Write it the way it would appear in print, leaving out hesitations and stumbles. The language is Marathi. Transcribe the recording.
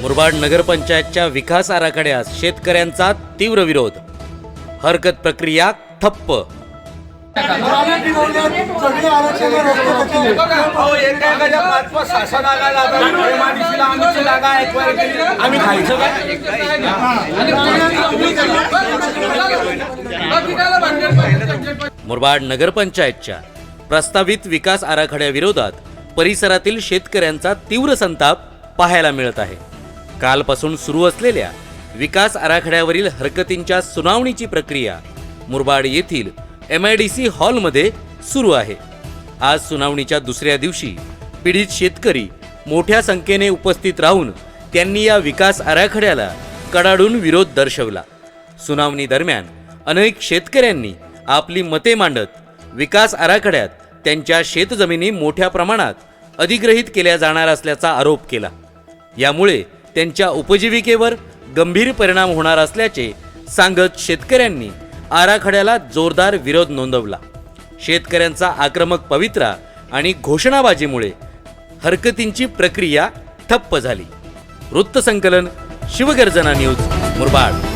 मुरबाड नगरपंचायतच्या विकास आराखड्यास शेतकऱ्यांचा तीव्र विरोध. हरकत प्रक्रिया ठप्प. मुरबाड नगरपंचायतच्या प्रस्तावित विकास आराखड्याविरोधात परिसरातील शेतकऱ्यांचा तीव्र संताप पाहायला मिळत आहे. कालपासून सुरू असलेल्या विकास आराखड्यावरील हरकतींच्या सुनावणीची प्रक्रिया मुरबाड येथील MIDC हॉलमध्ये सुरू आहे. आज सुनावणीच्या दुसऱ्या दिवशी पीडित शेतकरी मोठ्या संख्येने उपस्थित राहून त्यांनी या विकास आराखड्याला कडाडून विरोध दर्शवला. सुनावणी दरम्यान अनेक शेतकऱ्यांनी आपली मते मांडत विकास आराखड्यात त्यांच्या शेतजमिनी मोठ्या प्रमाणात अधिग्रहित केल्या जाणार असल्याचा आरोप केला. यामुळे त्यांच्या उपजीविकेवर गंभीर परिणाम होणार असल्याचे सांगत शेतकऱ्यांनी आराखड्याला जोरदार विरोध नोंदवला. शेतकऱ्यांचा आक्रमक पवित्रा आणि घोषणाबाजीमुळे हरकतींची प्रक्रिया ठप्प झाली. वृत्तसंकलन शिवगर्जना न्यूज मुरबाड.